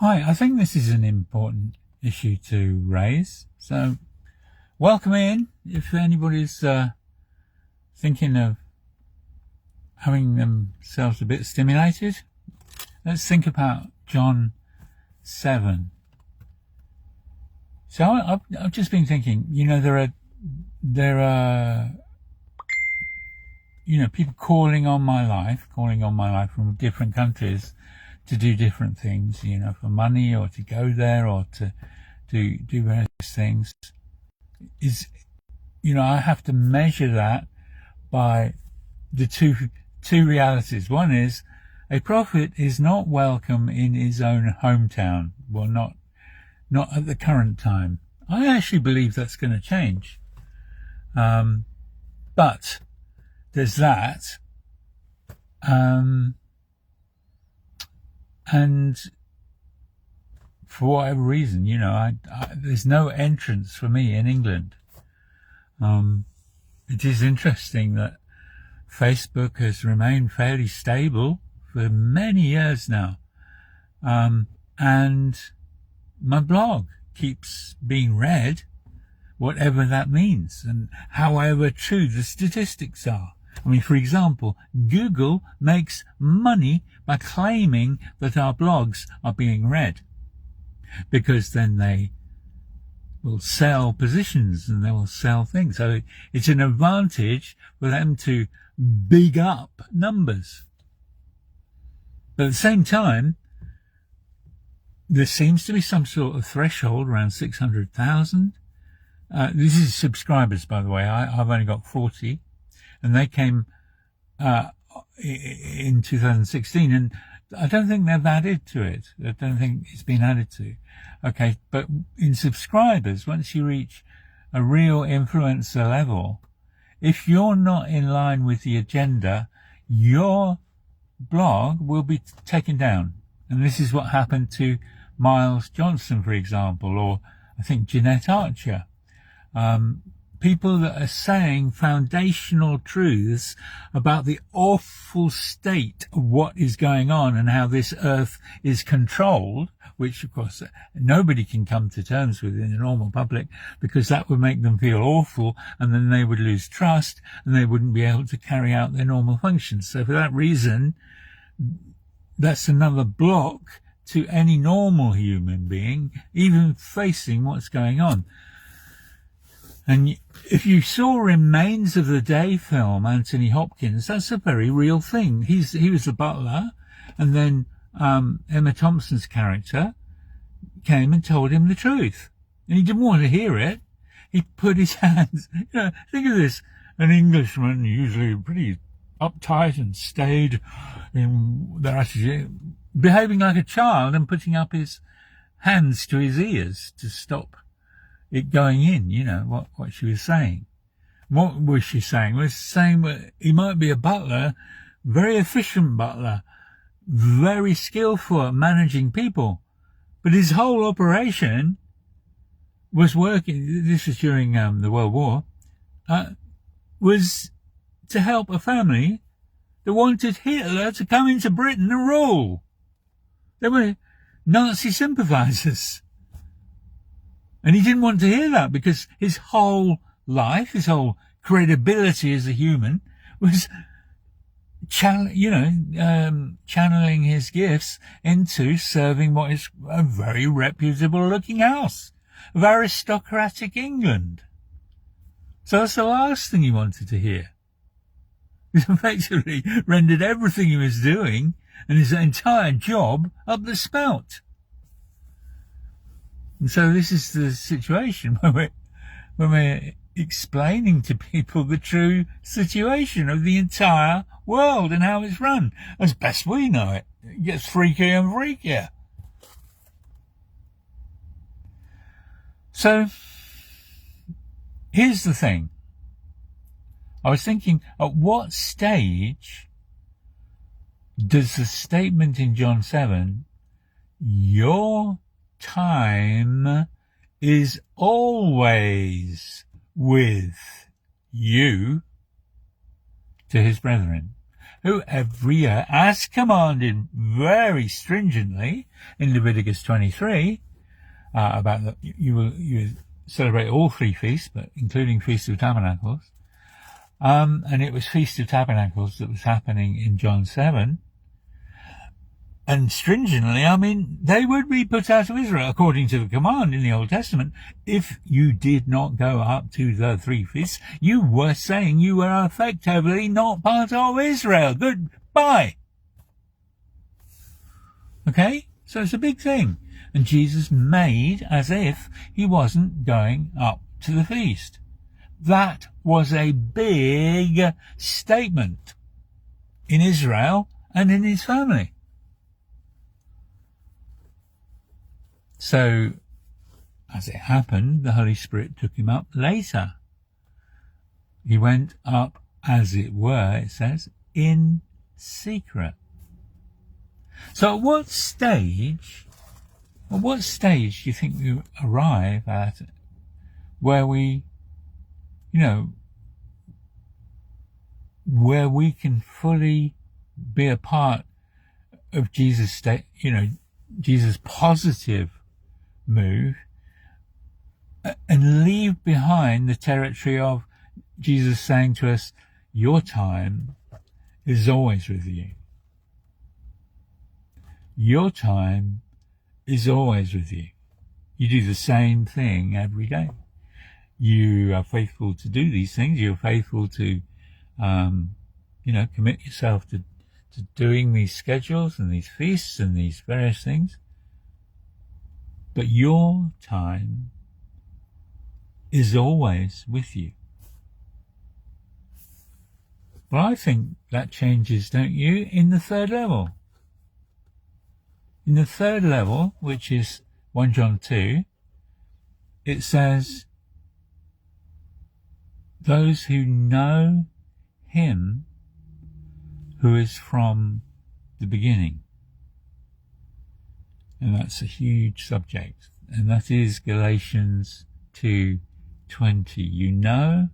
Hi, I think this is an important issue to raise. So, welcome in. If anybody's thinking of having themselves a bit stimulated, let's think about John 7. So, I've just been thinking. There are people calling on my life from different countries to do different things, for money or to go there or to do various things. I have to measure that by the two realities. One is a prophet is not welcome in his own hometown. Well, not at the current time. I actually believe that's going to change. But there's that. And for whatever reason, there's no entrance for me in England. It is interesting that Facebook has remained fairly stable for many years now. And my blog keeps being read, whatever that means, and however true the statistics are. I mean, for example, Google makes money by claiming that our blogs are being read, because then they will sell positions and they will sell things. So it's an advantage for them to big up numbers. But at the same time, there seems to be some sort of threshold around 600,000. This is subscribers, by the way. I've only got 40. And they came in 2016, and I don't think they've added to it. I don't think it's been added to. Okay, but in subscribers, once you reach a real influencer level, if you're not in line with the agenda, your blog will be taken down. And this is what happened to Miles Johnson, for example, or I think Jeanette Archer. People that are saying foundational truths about the awful state of what is going on and how this earth is controlled, which of course nobody can come to terms with in the normal public, because that would make them feel awful, and then they would lose trust and they wouldn't be able to carry out their normal functions. So for that reason, that's another block to any normal human being even facing what's going on. And if you saw Remains of the Day film, Anthony Hopkins, that's a very real thing. He was the butler, and then Emma Thompson's character came and told him the truth. And he didn't want to hear it. He put his hands... think of this. An Englishman, usually pretty uptight and staid in their attitude, behaving like a child and putting up his hands to his ears to stop it going in, what she was saying. What was she saying? Was saying that he might be a butler, very efficient butler, very skillful at managing people, but his whole operation was working, this was during the World War, was to help a family that wanted Hitler to come into Britain and rule. They were Nazi sympathizers. And he didn't want to hear that, because his whole life, his whole credibility as a human was channeling his gifts into serving what is a very reputable looking house of aristocratic England. So that's the last thing he wanted to hear. He effectively rendered everything he was doing and his entire job up the spout. And so this is the situation when we're explaining to people the true situation of the entire world and how it's run, as best we know it. It gets freakier and freakier. So here's the thing. I was thinking, at what stage does the statement in John 7, your time is always with you, to his brethren? who every year, as commanded very stringently in Leviticus 23, about that you celebrate all 3 feasts, but including Feast of Tabernacles. And it was Feast of Tabernacles that was happening in John 7. And stringently, I mean, they would be put out of Israel according to the command in the Old Testament. If you did not go up to the 3 feasts, you were saying you were effectively not part of Israel. Goodbye. Okay? So it's a big thing. And Jesus made as if he wasn't going up to the feast. That was a big statement in Israel and in his family. So, as it happened, the Holy Spirit took him up later. He went up, as it were, it says, in secret. So at what stage do you think we arrive at where we, where we can fully be a part of Jesus' Jesus' positive move, and leave behind the territory of Jesus saying to us, your time is always with you. Your time is always with you. You do the same thing every day. You are faithful to do these things. You're faithful to, commit yourself to doing these schedules and these feasts and these various things. But your time is always with you. Well, I think that changes, don't you, in the 3rd level. In the 3rd level, which is 1 John 2, it says, those who know him who is from the beginning. And that's a huge subject. And that is Galatians 2:20. You know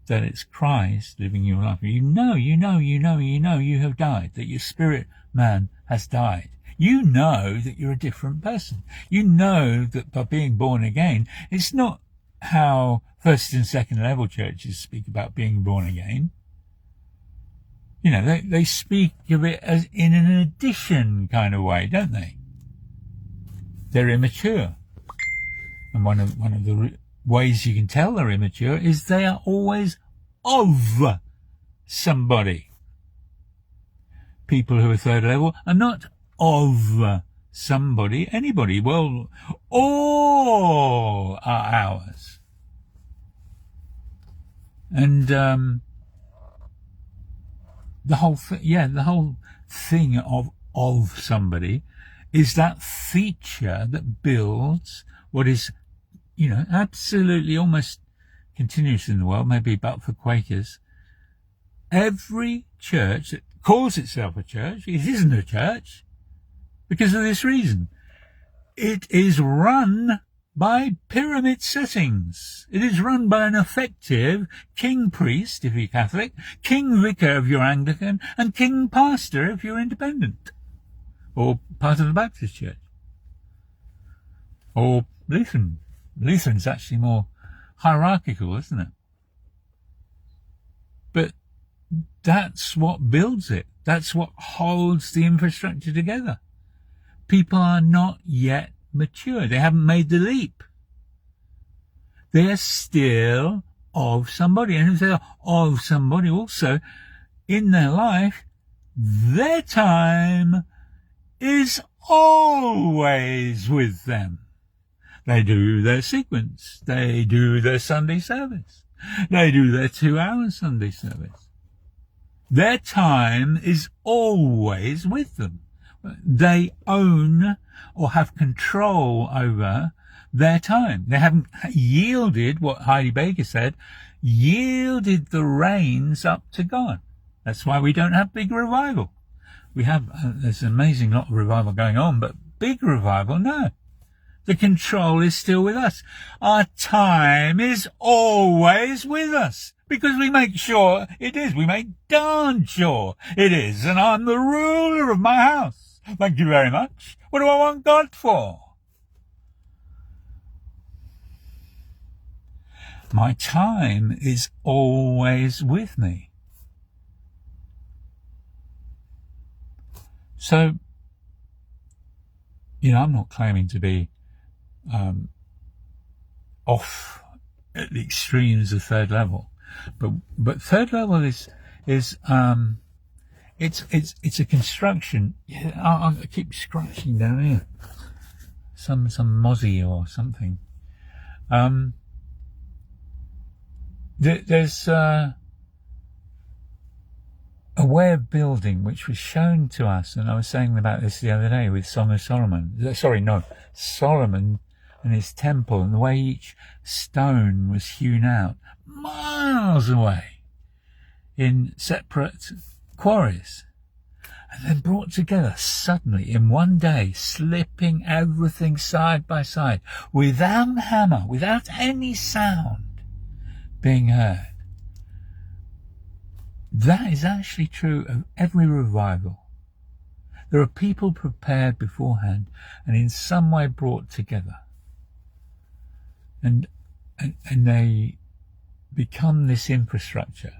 that it's Christ living in your life. You know you have died, that your spirit man has died. You know that you're a different person. You know that by being born again, it's not how 1st and 2nd level churches speak about being born again. They speak of it as in an addition kind of way, don't they? They're immature. And one of the ways you can tell they're immature is they are always of somebody. People who are 3rd level are not of somebody, anybody. Well, all are ours. And the whole thing of somebody is that feature that builds what is, absolutely almost continuous in the world, maybe but for Quakers. Every church that calls itself a church, it isn't a church because of this reason. It is run by pyramid settings. It is run by an effective king priest, if you're Catholic, king vicar if you're Anglican, and king pastor if you're independent, or part of the Baptist Church, or Lutheran. Lutheran's actually more hierarchical, isn't it? But that's what builds it. That's what holds the infrastructure together. People are not yet mature. They haven't made the leap. They're still of somebody. And if they're of somebody also in their life, their time is always with them. They do their sequence. They do their Sunday service. They do their 2-hour Sunday service. Their time is always with them. They own or have control over their time. They haven't yielded, what Heidi Baker said, yielded the reins up to God. That's why we don't have big revival. We have, there's an amazing lot of revival going on, but big revival, no. The control is still with us. Our time is always with us Because we make sure it is. We make darn sure it is. And I'm the ruler of my house. Thank you very much. What do I want God for? My time is always with me. So, I'm not claiming to be off at the extremes of third level, but third level is it's a construction. Yeah, I keep scratching down here, some mozzie or something. There's a way of building which was shown to us, and I was saying about this the other day with Song of Solomon. Solomon and his temple, and the way each stone was hewn out miles away in separate quarries, and then brought together suddenly in one day, slipping everything side by side, without a hammer, without any sound being heard. That is actually true of every revival. There are people prepared beforehand and in some way brought together. And they become this infrastructure.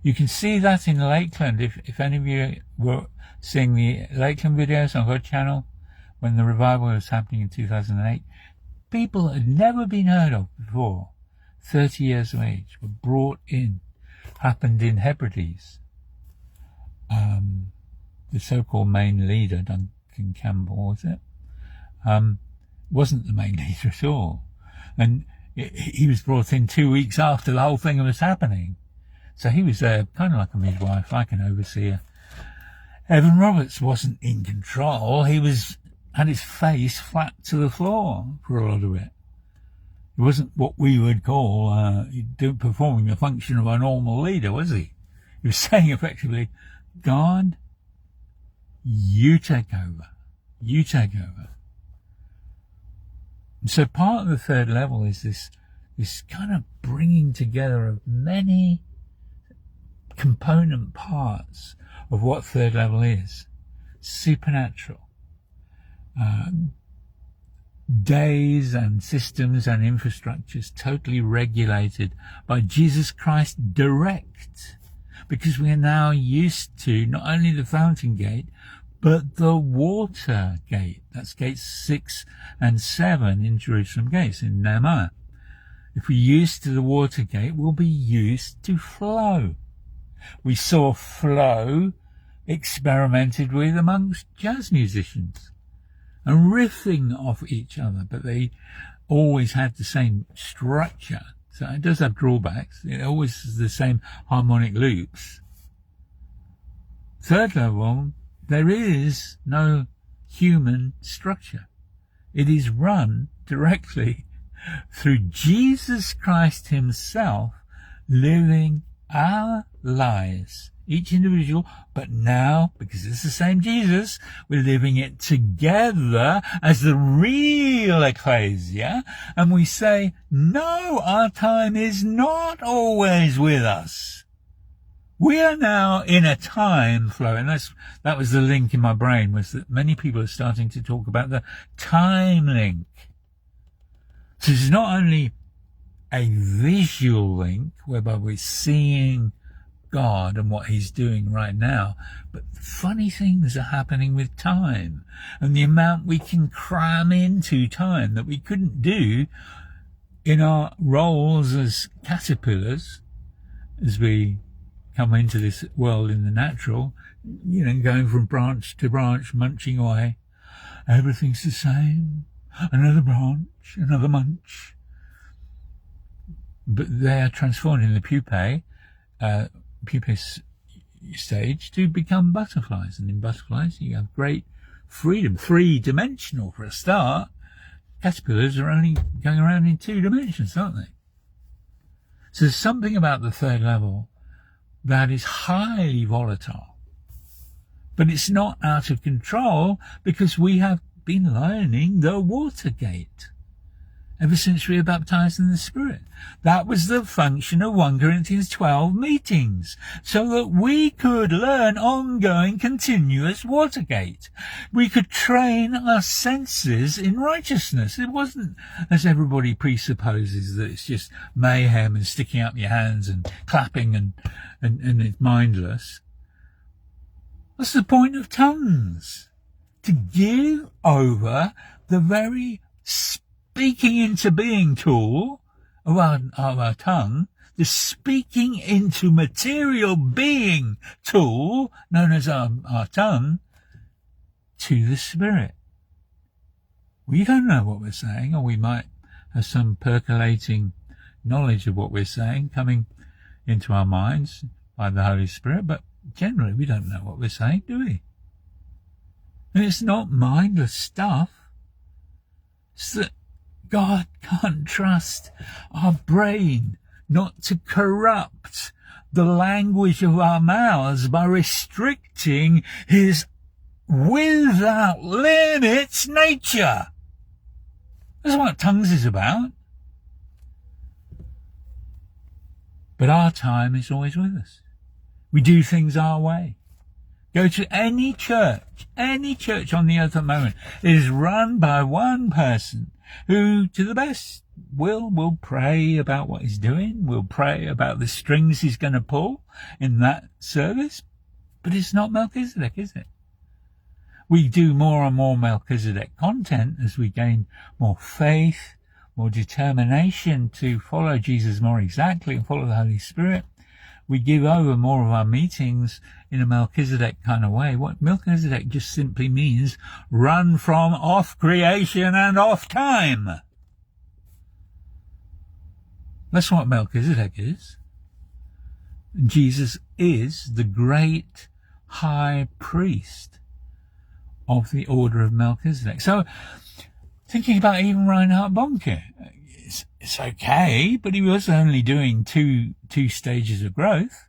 You can see that in Lakeland. If any of you were seeing the Lakeland videos on God channel when the revival was happening in 2008, people had never been heard of before, 30 years of age, were brought in. Happened in Hebrides. The so-called main leader, Duncan Campbell, was it? Wasn't the main leader at all. And he was brought in 2 weeks after the whole thing was happening. So he was there kind of like a midwife, like an overseer. Evan Roberts wasn't in control. He had his face flat to the floor for a lot of it. It wasn't what we would call performing the function of a normal leader, was he? He was saying effectively, God, you take over. You take over. And so part of the third level is this kind of bringing together of many component parts of what third level is. Supernatural. Days and systems and infrastructures totally regulated by Jesus Christ direct, because we are now used to not only the fountain gate but the water gate. That's gates 6 and 7 in Jerusalem gates in Nehemiah. If we're used to the water gate, we'll be used to flow. We saw flow experimented with amongst jazz musicians and riffing off each other, but they always had the same structure. So it does have drawbacks. It always is the same harmonic loops. Third level, there is no human structure. It is run directly through Jesus Christ himself living our lives. Each individual, but now, because it's the same Jesus, we're living it together as the real ecclesia, and we say, no, our time is not always with us. We are now in a time flow, and that was the link in my brain, was that many people are starting to talk about the time link. So it's not only a visual link, whereby we're seeing God and what he's doing right now, but funny things are happening with time, and the amount we can cram into time that we couldn't do in our roles as caterpillars as we come into this world in the natural, going from branch to branch, munching away. Everything's the same. Another branch, another munch. But they are transformed in the pupae stage to become butterflies. And in butterflies, you have great freedom, 3-dimensional for a start. Caterpillars are only going around in 2 dimensions, aren't they? So there's something about the third level that is highly volatile. But it's not out of control because we have been learning the water gate. ever since we were baptized in the Spirit. That was the function of 1 Corinthians 12 meetings, so that we could learn ongoing, continuous Watergate. We could train our senses in righteousness. It wasn't, as everybody presupposes, that it's just mayhem and sticking up your hands and clapping and it's mindless. What's the point of tongues? To give over the very speaking into being tool of our tongue, the speaking into material being tool known as our tongue, to the Spirit. We don't know what we're saying, or we might have some percolating knowledge of what we're saying coming into our minds by the Holy Spirit, but generally we don't know what we're saying, do we? And it's not mindless stuff. It's that God can't trust our brain not to corrupt the language of our mouths by restricting his without limits nature. That's what tongues is about. But our time is always with us. We do things our way. Go to any church on the earth at the moment. It is run by one person who, to the best, will pray about what he's doing, will pray about the strings he's going to pull in that service. But it's not Melchizedek, is it? We do more and more Melchizedek content as we gain more faith, more determination to follow Jesus more exactly and follow the Holy Spirit. We give over more of our meetings in a Melchizedek kind of way. What Melchizedek just simply means, run from off creation and off time. That's what Melchizedek is. And Jesus is the great high priest of the order of Melchizedek. So, thinking about even Reinhard Bonnke, it's okay, but he was only doing two stages of growth,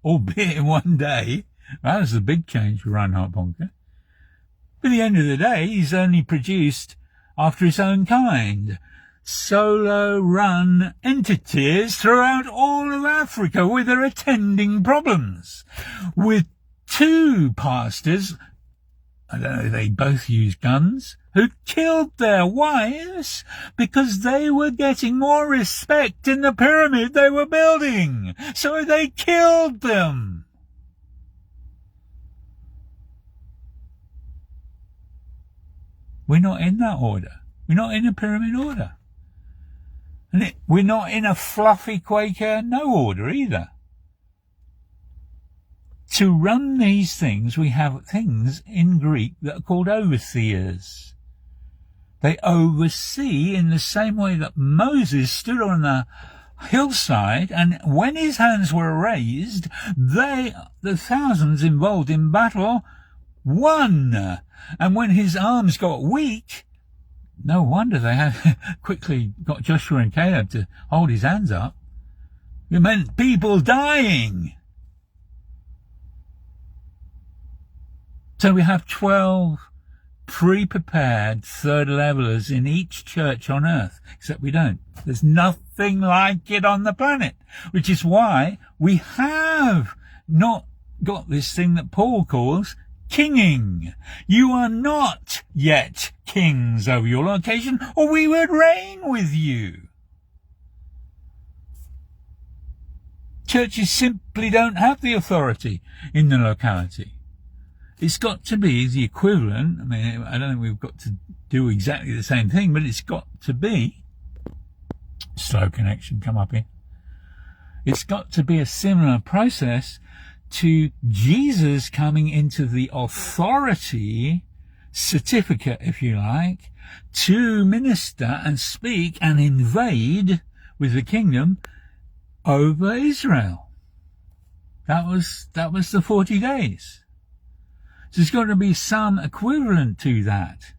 albeit in one day. That was a big change for Reinhard Bonnke. But at the end of the day, he's only produced after his own kind solo-run entities throughout all of Africa with their attending problems. With two pastors, I don't know, they both used guns, who killed their wives because they were getting more respect in the pyramid they were building. So they killed them. We're not in that order. We're not in a pyramid order. And we're not in a fluffy Quaker no order either. To run these things, we have things in Greek that are called overseers. They oversee in the same way that Moses stood on the hillside, and when his hands were raised, the thousands involved in battle won. And when his arms got weak, no wonder they had quickly got Joshua and Caleb to hold his hands up. It meant people dying. So we have 12 pre-prepared third levelers in each church on earth, except we don't. There's nothing like it on the planet, which is why we have not got this thing that Paul calls kinging. You are not yet kings over your location, or we would reign with you. Churches simply don't have the authority in the locality. It's got to be the equivalent. I mean, I don't think we've got to do exactly the same thing, but it's got to be, slow connection come up here. It's got to be a similar process to Jesus coming into the authority certificate, if you like, to minister and speak and invade with the kingdom over Israel. That was the 40 days. So there's got to be some equivalent to that.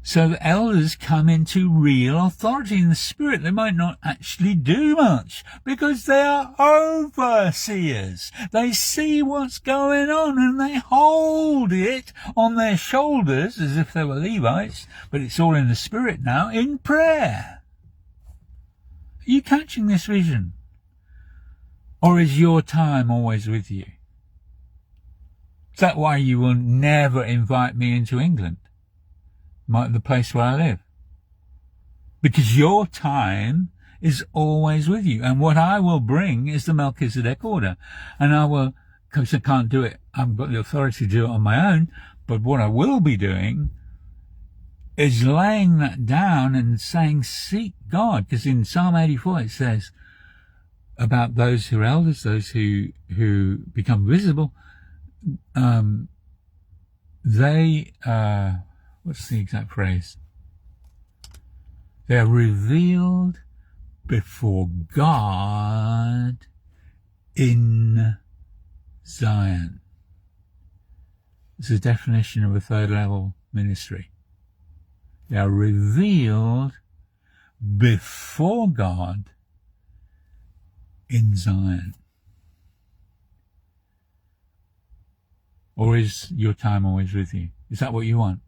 So the elders come into real authority in the spirit. They might not actually do much because they are overseers. They see what's going on and they hold it on their shoulders as if they were Levites, but it's all in the spirit now, in prayer. Are you catching this vision? Or is your time always with you? Is that why you will never invite me into England? The place where I live. Because your time is always with you. And what I will bring is the Melchizedek order. And I will, because I can't do it, I haven't got the authority to do it on my own, but what I will be doing is laying that down and saying, seek God. Because in Psalm 84 it says about those who are elders, those who become visible, what's the exact phrase? They are revealed before God in Zion. It's a definition of a third level ministry. They are revealed before God in Zion. Or is your time always with you? Is that what you want?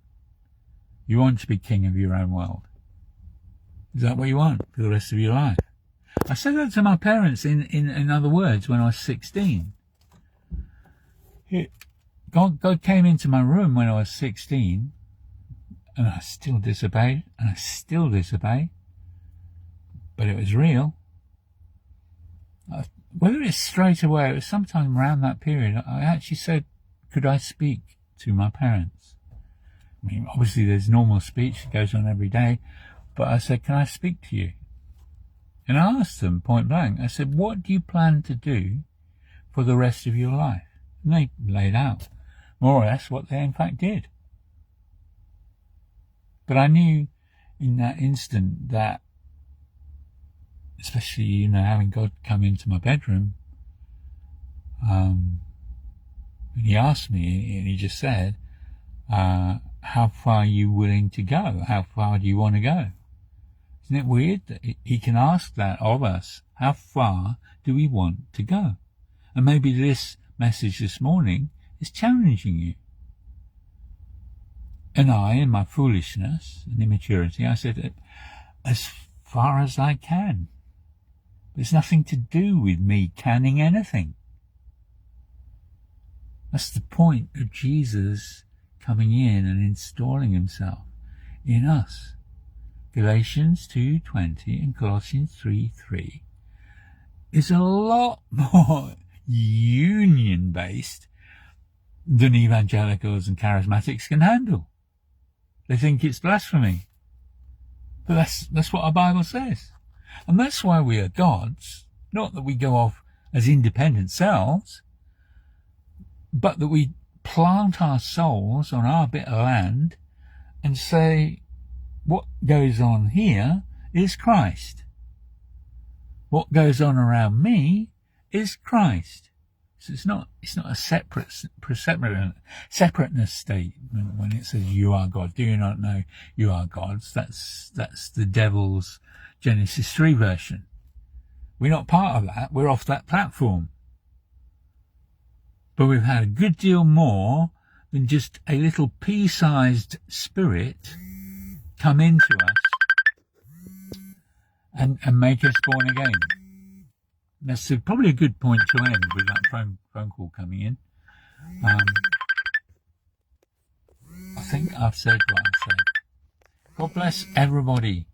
You want to be king of your own world. Is that what you want for the rest of your life? I said that to my parents in other words when I was 16. God came into my room when I was 16 and I still disobeyed and I still disobey. But it was real. Whether it's straight away, it was sometime around that period, I actually said, could I speak to my parents? I mean, obviously there's normal speech that goes on every day, but I said, can I speak to you? And I asked them point blank, I said, what do you plan to do for the rest of your life? And they laid out more or less what they in fact did. But I knew in that instant that, especially, having God come into my bedroom, and he asked me, and he just said, how far are you willing to go? How far do you want to go? Isn't it weird that he can ask that of us? How far do we want to go? And maybe this message this morning is challenging you. And I, in my foolishness and immaturity, I said, as far as I can. There's nothing to do with me canning anything. That's the point of Jesus coming in and installing himself in us. Galatians 2:20 and Colossians 3:3 is a lot more union-based than evangelicals and charismatics can handle. They think it's blasphemy. But that's what our Bible says. And that's why we are God's. Not that we go off as independent selves, but that we plant our souls on our bit of land and say, what goes on here is Christ. What goes on around me is Christ. So it's not a separateness statement when it says you are God. Do you not know you are gods? That's the devil's Genesis 3 version. We're not part of that. We're off that platform. But we've had a good deal more than just a little pea-sized spirit come into us and make us born again. That's probably a good point to end with that phone call coming in. I think I've said what I've said. God bless everybody.